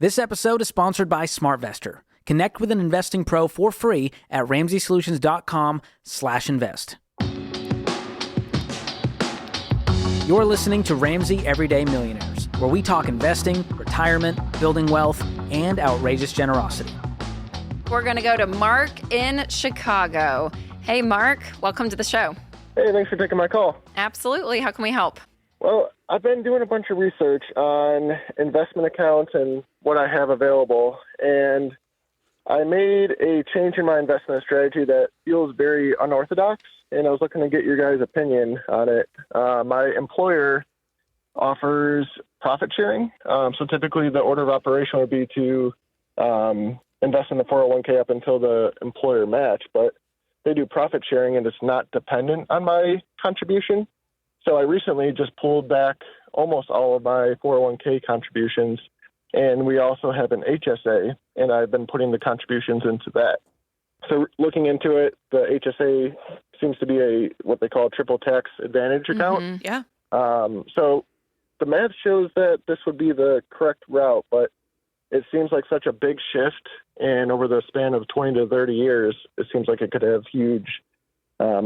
This episode is sponsored by SmartVestor. Connect with an investing pro for free at RamseySolutions.com/invest. You're listening to Ramsey Everyday Millionaires, where we talk investing, retirement, building wealth, and outrageous generosity. We're going to go to Mark in Chicago. Hey, Mark, welcome to the show. Hey, thanks for taking my call. Absolutely. How can we help? Well, I've been doing a bunch of research on investment accounts and what I have available, and I made a change in my investment strategy that feels very unorthodox, and I was looking to get your guys' opinion on it. My employer offers profit sharing, so typically the order of operation would be to invest in the 401k up until the employer match, but they do profit sharing and it's not dependent on my contribution. So I recently just pulled back almost all of my 401k contributions, and we also have an HSA, and I've been putting the contributions into that. So looking into it, the HSA seems to be what they call a triple tax advantage account. Mm-hmm. Yeah. So the math shows that this would be the correct route, but it seems like such a big shift, and over the span of 20 to 30 years, it seems like it could have huge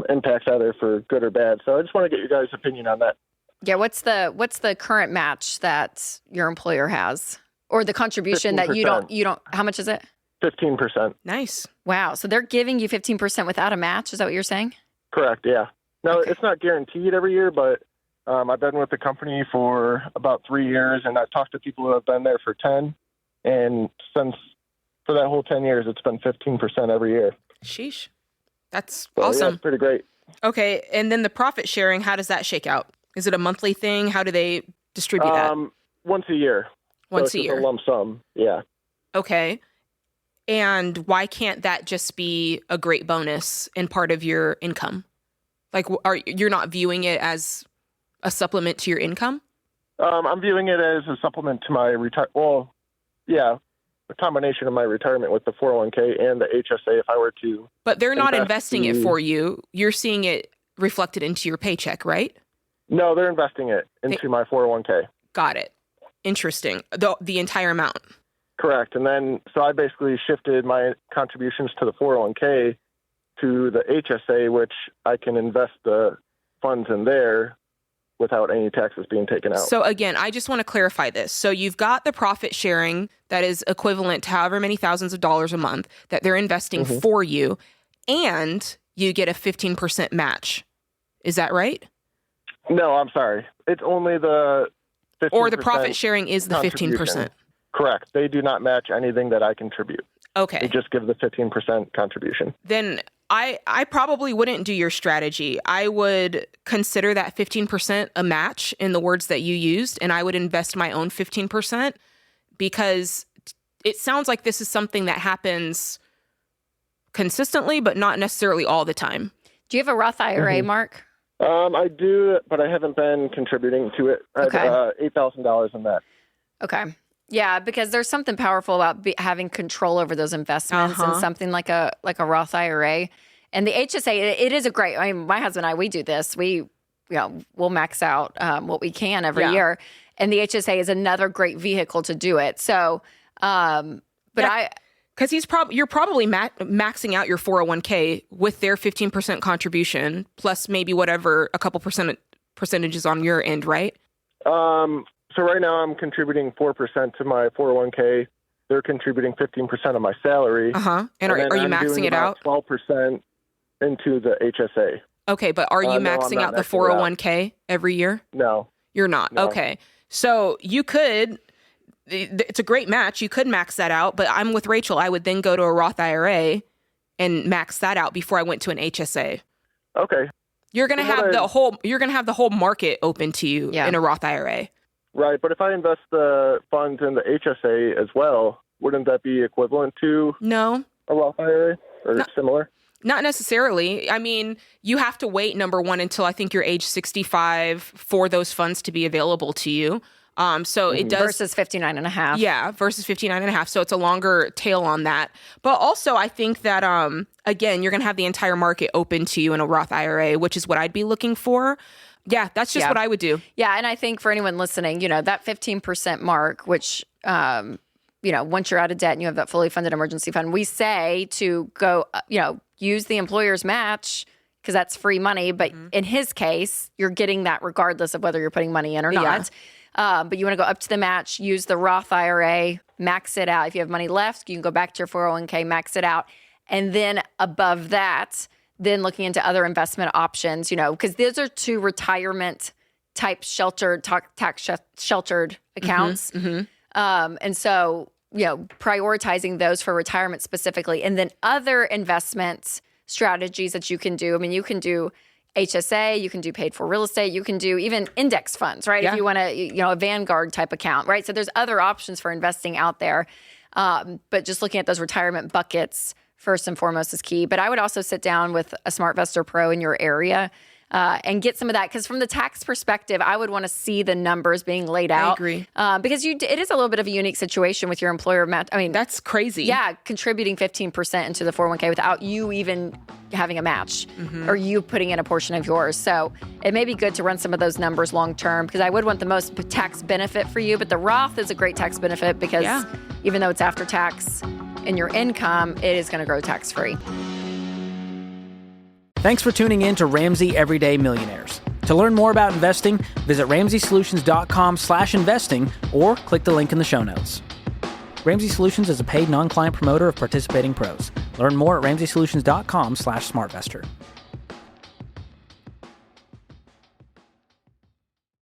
impacts either for good or bad. So I just want to get your guys' opinion on that. Yeah. What's the current match that your employer has, or the contribution 15%. that you don't, how much is it? 15%. Nice. Wow. So they're giving you 15% without a match. Is that what you're saying? Correct. Yeah. No, Okay. It's not guaranteed every year, but I've been with the company for about 3 years, and I've talked to people who have been there for 10. And for that whole 10 years, it's been 15% every year. Sheesh. That's So, awesome. Yeah, it's pretty great. Okay. And then the profit sharing, how does that shake out? Is it a monthly thing? How do they distribute that? Once a year. Once so a it's year. just a lump sum. Yeah. Okay. And why can't that just be a great bonus and part of your income? Like, you're not viewing it as a supplement to your income? I'm viewing it as a supplement to my a combination of my retirement with the 401k and the HSA if I were to. But they're not invest investing it for you. You're seeing it reflected into your paycheck, right? No, they're investing it into my 401k. Got it. Interesting. The entire amount. Correct. And then, so I basically shifted my contributions to the 401k to the HSA, which I can invest the funds in there without any taxes being taken out. So again, I just want to clarify this. So you've got the profit sharing that is equivalent to however many thousands of dollars a month that they're investing for you, and you get a 15% match. Is that right? No, I'm sorry. It's only the 15%. Or the profit sharing is the 15%. contribution. Correct. They do not match anything that I contribute. Okay. They just give the 15% contribution. Then I probably wouldn't do your strategy. I would consider that 15% a match in the words that you used, and I would invest my own 15% because it sounds like this is something that happens consistently, but not necessarily all the time. Do you have a Roth IRA, Mark? I do, but I haven't been contributing to it. Okay. I have $8,000 in that. Okay. Yeah, because there's something powerful about having control over those investments and something like a Roth IRA. And the HSA, it is a great, I mean, my husband and I, we do this. We'll max out what we can every year. And the HSA is another great vehicle to do it. So, because you're probably maxing out your 401k with their 15% contribution plus maybe whatever a couple percentages on your end, right? So right now I'm contributing 4% to my 401k. They're contributing 15% of my salary. And are you maxing it out? 12% into the HSA. Okay, but are you No, I'm maxing not out the maxing it 401k every year? No. You're not. No. Okay. So you could, it's a great match. You could max that out, but I'm with Rachel. I would then go to a Roth IRA and max that out before I went to an HSA. Okay. You're going to have the whole market open to you in a Roth IRA. Right, but if I invest the funds in the HSA as well, wouldn't that be equivalent to No. a Roth IRA or similar? Not necessarily. I mean, you have to wait, number one, until I think you're age 65 for those funds to be available to you. So it does versus 59 and a half. Yeah, versus 59 and a half. So it's a longer tail on that. But also I think that, again, you're going to have the entire market open to you in a Roth IRA, which is what I'd be looking for. Yeah, that's just what I would do. Yeah, and I think for anyone listening, that 15% mark, which once you're out of debt and you have that fully funded emergency fund, we say to go, use the employer's match because that's free money. But in his case, you're getting that regardless of whether you're putting money in or not. But you want to go up to the match, use the Roth IRA, max it out. If you have money left, you can go back to your 401k, max it out. And then above that, then looking into other investment options, because those are two retirement type tax sheltered accounts. And so, prioritizing those for retirement specifically. And then other investment strategies that you can do. I mean, you can do HSA, you can do paid for real estate, you can do even index funds, right? If you want a Vanguard type account, right? So there's other options for investing out there. But just looking at those retirement buckets first and foremost is key. But I would also sit down with a SmartVestor Pro in your area and get some of that. Because from the tax perspective, I would want to see the numbers being laid out. I agree. Because it is a little bit of a unique situation with your employer match. I mean, that's crazy. Yeah, contributing 15% into the 401k without you even having a match or you putting in a portion of yours. So it may be good to run some of those numbers long term because I would want the most tax benefit for you. But the Roth is a great tax benefit because even though it's after tax in your income, it is going to grow tax free. Thanks for tuning in to Ramsey Everyday Millionaires. To learn more about investing, visit RamseySolutions.com/investing or click the link in the show notes. Ramsey Solutions is a paid non-client promoter of participating pros. Learn more at RamseySolutions.com/SmartVestor.